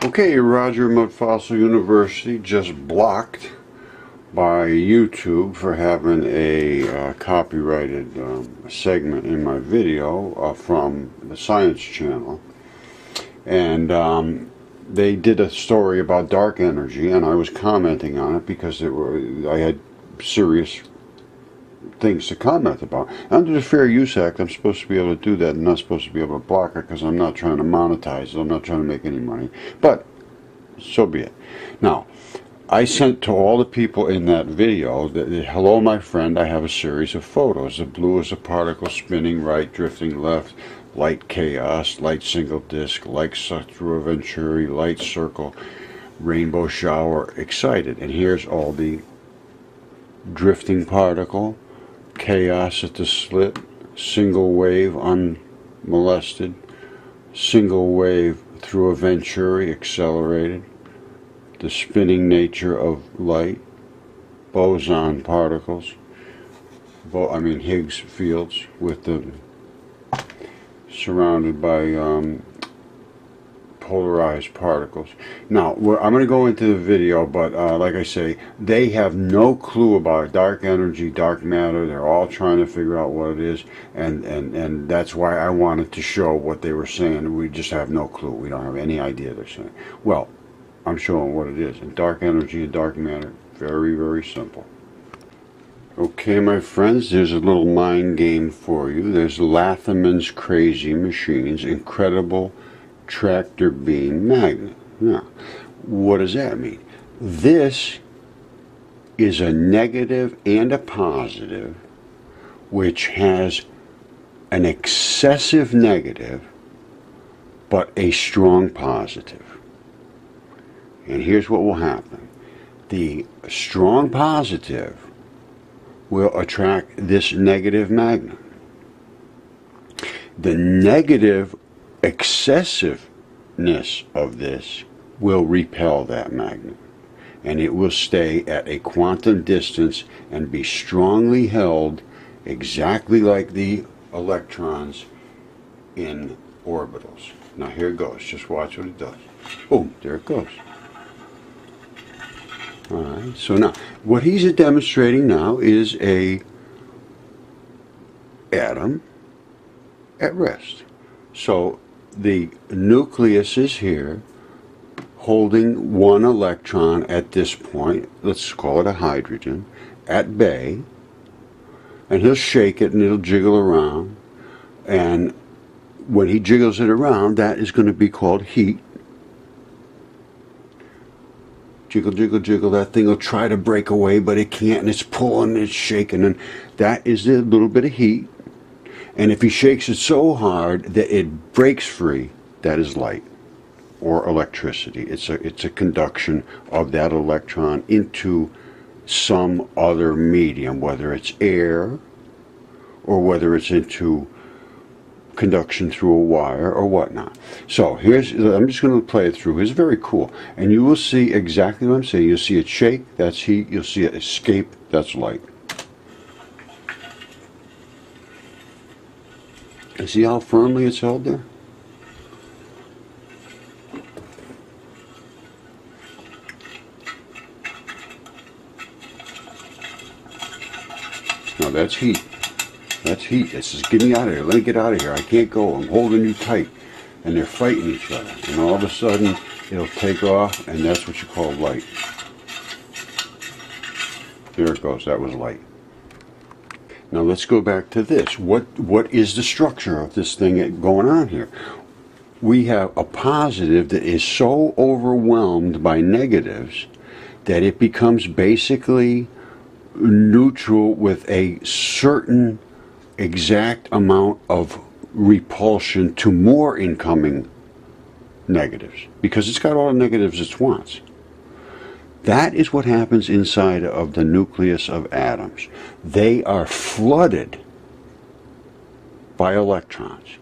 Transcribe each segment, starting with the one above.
Okay, Roger Mudfossil University just blocked by YouTube for having a copyrighted segment in my video from the Science Channel. And they did a story about dark energy, and I was commenting on it because I had serious things to comment about. Under the Fair Use Act, I'm supposed to be able to do that. I'm not supposed to be able to block it because I'm not trying to monetize it. I'm not trying to make any money. But so be it. Now, I sent to all the people in that video that, hello my friend, I have a series of photos. The blue is a particle spinning right, drifting left, light chaos, light single disk, light sucked through a venturi, light circle, rainbow shower, excited. And here's all the drifting particle, chaos at the slit, single wave unmolested, single wave through a venturi accelerated, the spinning nature of light, boson particles, Higgs fields with the surrounded by polarized particles. Now, I'm going to go into the video, but like I say, they have no clue about dark energy, dark matter. They're all trying to figure out what it is, and that's why I wanted to show what they were saying. We just have no clue. We don't have any idea they're saying. Well, I'm showing what it is. And dark energy and dark matter, very, very simple. Okay, my friends, there's a little mind game for you. There's Latham's Crazy Machines, Incredible Tractor Beam Magnet. Now, what does that mean? This is a negative and a positive, which has an excessive negative, but a strong positive. And here's what will happen. The strong positive will attract this negative magnet. The negative excessiveness of this will repel that magnet, and it will stay at a quantum distance and be strongly held exactly like the electrons in orbitals. Now here it goes. Just watch what it does. Boom, there it goes. Alright, so now what he's demonstrating now is a atom at rest. So the nucleus is here holding one electron at this point, let's call it a hydrogen, at bay, and he'll shake it and it'll jiggle around, and when he jiggles it around, that is going to be called heat. Jiggle, jiggle, jiggle, that thing will try to break away, but it can't, and it's pulling, it's shaking, and that is a little bit of heat. And if he shakes it so hard that it breaks free, that is light or electricity. It's a conduction of that electron into some other medium, whether it's air or whether it's into conduction through a wire or whatnot. So I'm just going to play it through. It's very cool, and you will see exactly what I'm saying. You'll see it shake, that's heat. You'll see it escape, that's light. And see how firmly it's held there? Now that's heat. That's heat. It says, get me out of here. Let me get out of here. I can't go. I'm holding you tight. And they're fighting each other. And all of a sudden, it'll take off, and that's what you call light. There it goes. That was light. Now let's go back to this. What is the structure of this thing going on here? We have a positive that is so overwhelmed by negatives that it becomes basically neutral with a certain exact amount of repulsion to more incoming negatives, because it's got all the negatives it wants. That is what happens inside of the nucleus of atoms. They are flooded by electrons.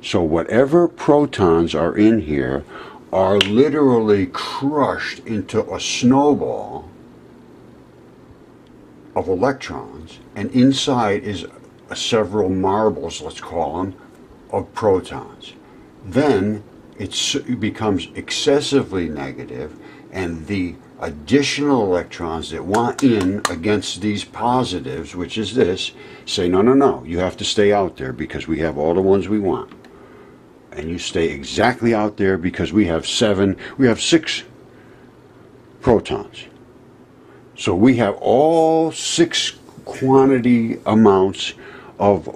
So whatever protons are in here are literally crushed into a snowball of electrons, and inside is several marbles, let's call them, of protons. Then it becomes excessively negative, and the additional electrons that want in against these positives, which is this, say, no, no, no, you have to stay out there because we have all the ones we want. And you stay exactly out there because we have 6 protons. So we have all 6 quantity amounts of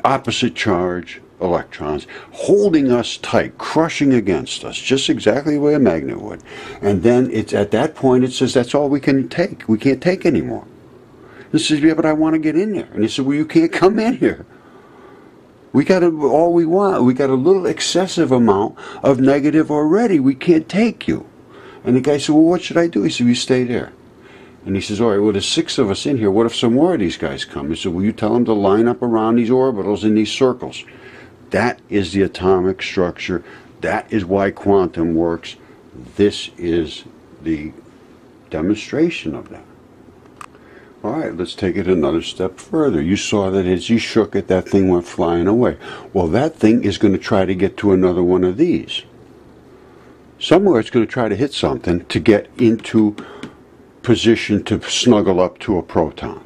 opposite charge electrons holding us tight, crushing against us, just exactly the way a magnet would. And then it's at that point it says that's all we can take. We can't take anymore. This says, yeah, but I want to get in there. And he said, well, you can't come in here. We got all we want. We got a little excessive amount of negative already. We can't take you. And the guy said, well, what should I do? He said, you stay there. And he says, all right, well, there's 6 of us in here. What if some more of these guys come? He said, will you tell them to line up around these orbitals in these circles? That is the atomic structure. That is why quantum works. This is the demonstration of that. All right, let's take it another step further. You saw that as he shook it, that thing went flying away. Well, that thing is going to try to get to another one of these. Somewhere it's going to try to hit something to get into position to snuggle up to a proton.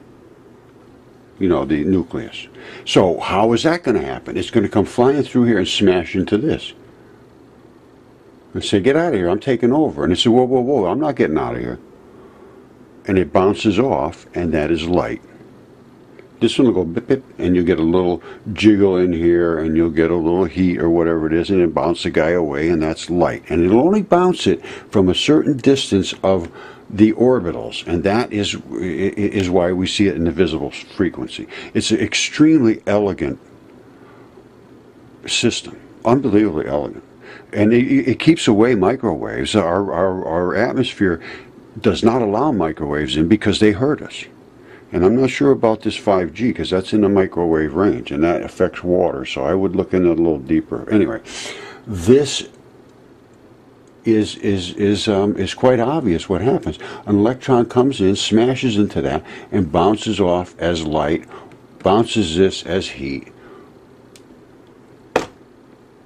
You know, the nucleus. So how is that going to happen? It's going to come flying through here and smash into this. And say, get out of here, I'm taking over. And it said, whoa, whoa, whoa, I'm not getting out of here. And it bounces off, and that is light. This one will go bip, bip, and you'll get a little jiggle in here, and you'll get a little heat or whatever it is, and it bounces the guy away, and that's light. And it'll only bounce it from a certain distance of the orbitals, and that is why we see it in the visible frequency. It's an extremely elegant system, unbelievably elegant, and it keeps away microwaves. Our atmosphere does not allow microwaves in because they hurt us. And I'm not sure about this 5G because that's in the microwave range, and that affects water, so I would look into it a little deeper. Anyway, this is quite obvious what happens. An electron comes in, smashes into that, and bounces off as light, bounces this as heat. And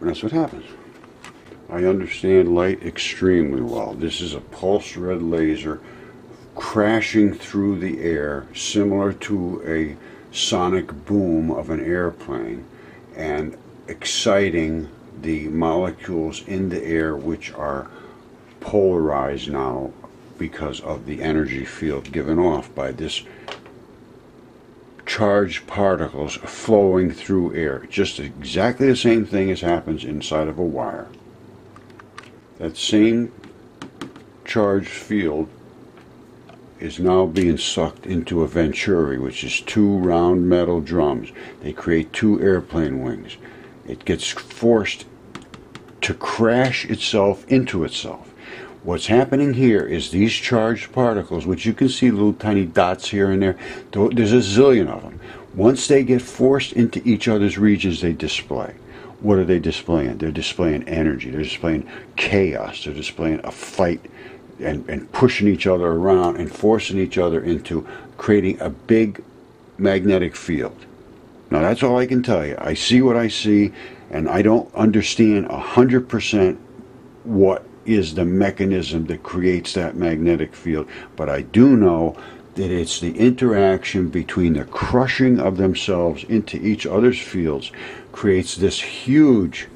that's what happens. I understand light extremely well. This is a pulsed red laser crashing through the air, similar to a sonic boom of an airplane, and exciting the molecules in the air, which are polarized now because of the energy field given off by this charged particles flowing through air. Just exactly the same thing as happens inside of a wire. That same charged field is now being sucked into a venturi, which is 2 round metal drums. They create 2 airplane wings. It gets forced to crash itself into itself. What's happening here is these charged particles, which you can see little tiny dots here and there, there's a zillion of them. Once they get forced into each other's regions, they display. What are they displaying? They're displaying energy. They're displaying chaos. They're displaying a fight and pushing each other around and forcing each other into creating a big magnetic field. Now that's all I can tell you. I see what I see, and I don't understand 100% what is the mechanism that creates that magnetic field, but I do know that it's the interaction between the crushing of themselves into each other's fields creates this huge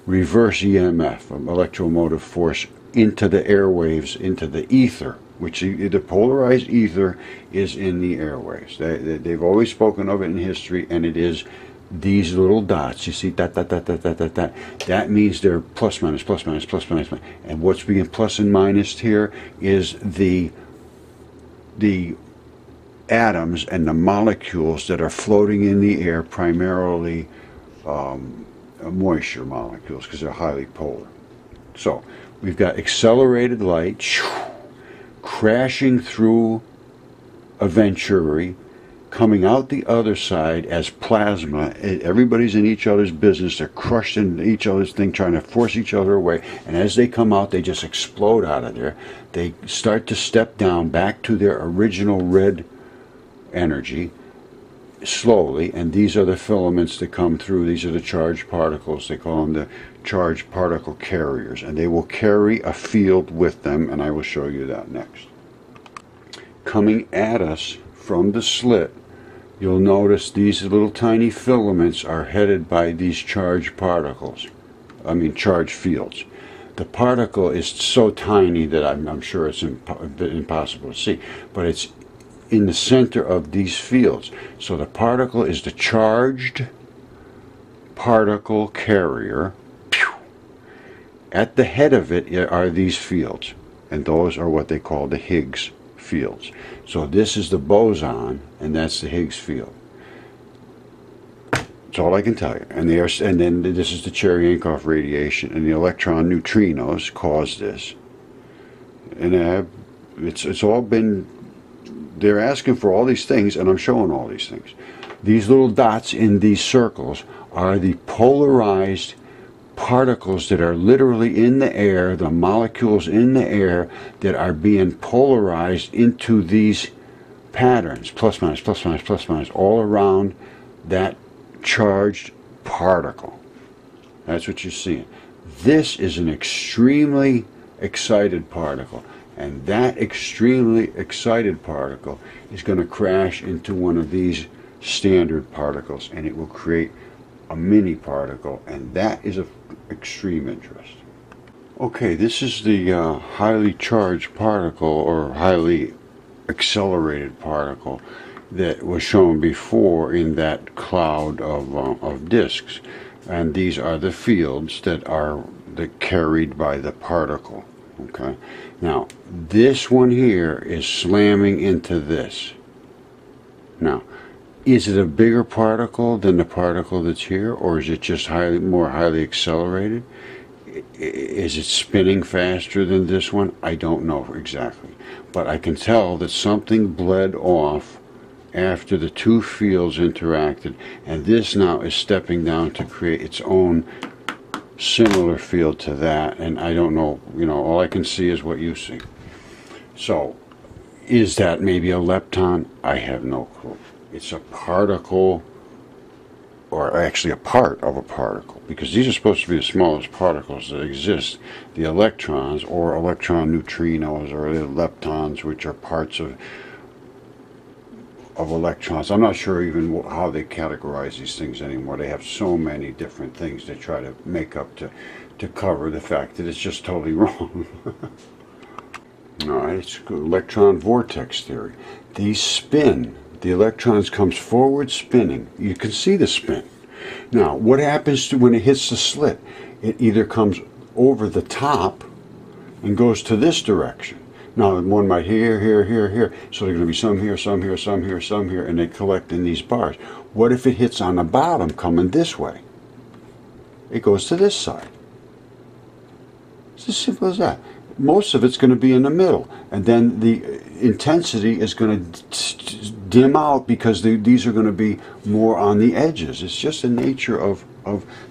reverse EMF, electromotive force, into the airwaves, into the ether, which the polarized ether is in the airwaves. They've always spoken of it in history, and it is these little dots. You see, dot, dot, dot, dot, dot, dot, dot. That means they're plus, minus, plus, minus, plus, minus, minus. And what's being plus and minus here is the atoms and the molecules that are floating in the air, primarily moisture molecules, because they're highly polar. So we've got accelerated light crashing through a venturi, coming out the other side as plasma. Everybody's in each other's business. They're crushed in each other's thing, trying to force each other away. And as they come out, they just explode out of there. They start to step down back to their original red energy, slowly, and these are the filaments that come through. These are the charged particles. They call them the charged particle carriers, and they will carry a field with them, and I will show you that next. Coming at us from the slit, you'll notice these little tiny filaments are headed by these charged particles. Charged fields. The particle is so tiny that I'm sure it's impossible to see, but it's in the center of these fields. So the particle is the charged particle carrier. At the head of it are these fields, and those are what they call the Higgs fields. So this is the boson, and that's the Higgs field. That's all I can tell you. And then this is the Cherenkov radiation, and the electron neutrinos cause this. And it's all been. They're asking for all these things, and I'm showing all these things. These little dots in these circles are the polarized particles that are literally in the air, the molecules in the air that are being polarized into these patterns, plus minus, plus minus, plus minus, all around that charged particle. That's what you're seeing. This is an extremely excited particle, and that extremely excited particle is going to crash into one of these standard particles, and it will create a mini particle, and that is of extreme interest. Okay, this is the highly charged particle, or highly accelerated particle, that was shown before in that cloud of disks, and these are the fields that are carried by the particle. Okay, now this one here is slamming into this. Now, is it a bigger particle than the particle that's here, or is it just more highly accelerated? Is it spinning faster than this one? I don't know exactly, but I can tell that something bled off after the two fields interacted, and this now is stepping down to create its own similar field to that, and I don't know, all I can see is what you see. So, is that maybe a lepton? I have no clue. It's a particle, or actually a part of a particle, because these are supposed to be the smallest particles that exist. The electrons, or electron neutrinos, or the leptons, which are parts of electrons. I'm not sure even how they categorize these things anymore. They have so many different things they try to make up to cover the fact that it's just totally wrong. Alright, it's electron vortex theory. These spin. The electrons comes forward spinning. You can see the spin. Now, what happens when it hits the slit? It either comes over the top and goes to this direction. Now, one might here, so there's going to be some here, some here, some here, some here, and they collect in these bars. What if it hits on the bottom coming this way? It goes to this side. It's as simple as that. Most of it's going to be in the middle, and then the intensity is going to dim out because these are going to be more on the edges. It's just the nature of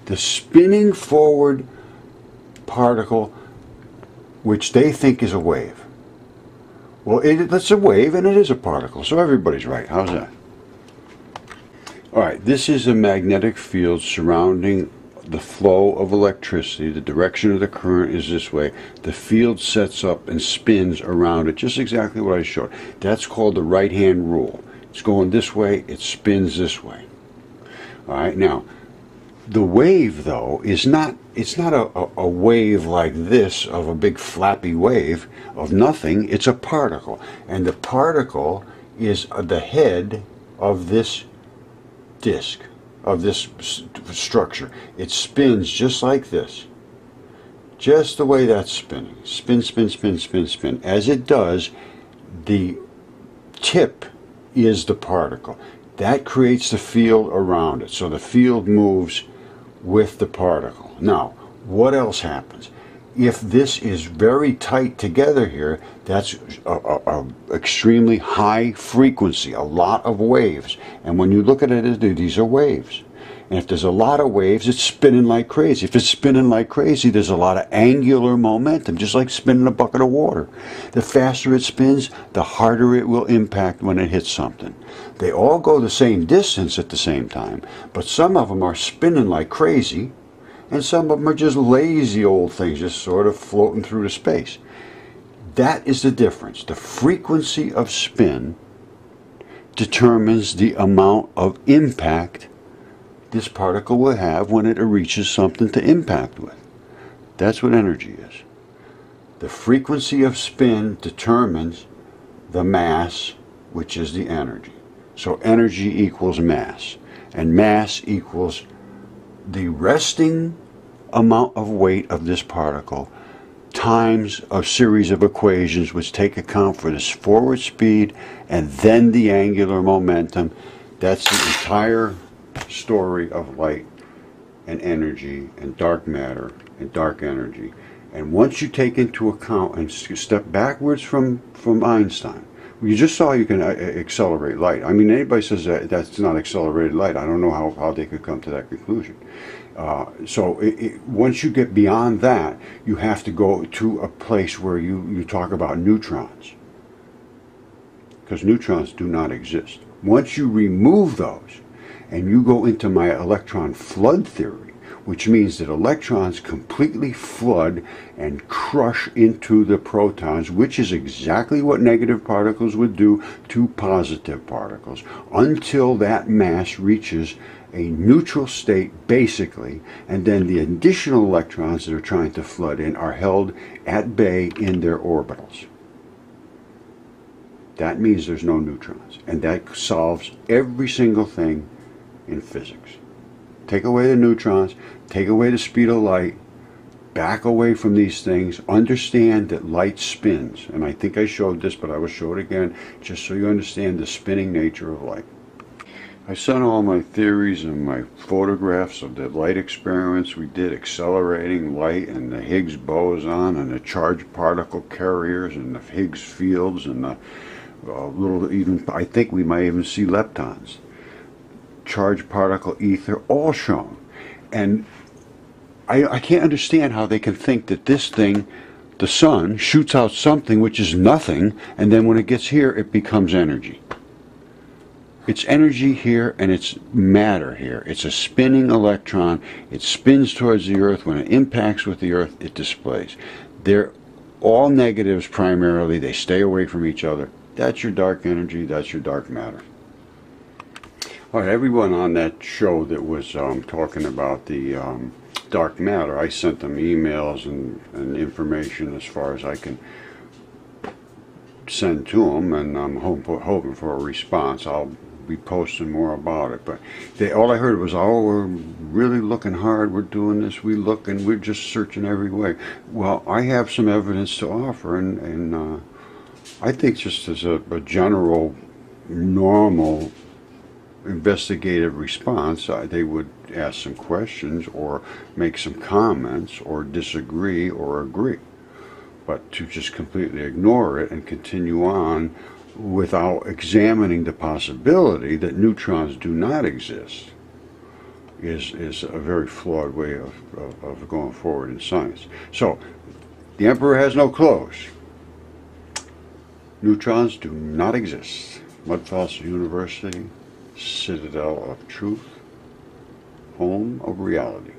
the spinning forward particle, which they think is a wave. Well, it's a wave, and it is a particle, so everybody's right. How's that? All right, this is a magnetic field surrounding the flow of electricity. The direction of the current is this way. The field sets up and spins around it, just exactly what I showed. That's called the right-hand rule. It's going this way, it spins this way. All right, now, the wave, though, it's not a wave like this, of a big flappy wave of nothing. It's a particle, and the particle is the head of this disk, of this structure. It spins just like this, just the way that's spinning. Spin, spin, spin, spin, spin. As it does, the tip is the particle. That creates the field around it, so the field moves with the particle. Now, what else happens? If this is very tight together here, that's a extremely high frequency, a lot of waves. And when you look at it, these are waves. And if there's a lot of waves, it's spinning like crazy. If it's spinning like crazy, there's a lot of angular momentum, just like spinning a bucket of water. The faster it spins, the harder it will impact when it hits something. They all go the same distance at the same time, but some of them are spinning like crazy, and some of them are just lazy old things, just sort of floating through the space. That is the difference. The frequency of spin determines the amount of impact this particle will have when it reaches something to impact with. That's what energy is. The frequency of spin determines the mass, which is the energy. So energy equals mass, and mass equals the resting amount of weight of this particle times a series of equations which take account for this forward speed and then the angular momentum. That's the entire story of light and energy and dark matter and dark energy. And once you take into account and step backwards from Einstein, you just saw you can accelerate light. I mean, anybody says that that's not accelerated light, I don't know how they could come to that conclusion. Once you get beyond that, you have to go to a place where you talk about neutrons, because neutrons do not exist. Once you remove those and you go into my electron flood theory, which means that electrons completely flood and crush into the protons, which is exactly what negative particles would do to positive particles, until that mass reaches a neutral state, basically, and then the additional electrons that are trying to flood in are held at bay in their orbitals. That means there's no neutrons, and that solves every single thing in physics. Take away the neutrons, take away the speed of light, back away from these things, understand that light spins. And I think I showed this, but I will show it again, just so you understand the spinning nature of light. I sent all my theories and my photographs of the light experiments we did, accelerating light and the Higgs boson and the charged particle carriers and the Higgs fields and the little, even, I think we might even see leptons. Charged particle ether, all shown. And I can't understand how they can think that this thing, the sun, shoots out something which is nothing, and then when it gets here, it becomes energy. It's energy here and it's matter here. It's a spinning electron. It spins towards the Earth. When it impacts with the Earth, it displays. They're all negatives primarily. They stay away from each other. That's your dark energy. That's your dark matter. All right, everyone on that show that was talking about the dark matter, I sent them emails and information as far as I can send to them, and I'm hoping for a response. I'll be posting more about it, but all I heard was, oh, we're really looking hard, we're doing this, we look, and we're just searching every way. Well, I have some evidence to offer, and I think just as a general, normal investigative response, they would ask some questions or make some comments or disagree or agree. But to just completely ignore it and continue on without examining the possibility that neutrons do not exist is a very flawed way of going forward in science. So, the emperor has no clothes. Neutrons do not exist. Mud Fossil University, Citadel of Truth, home of reality.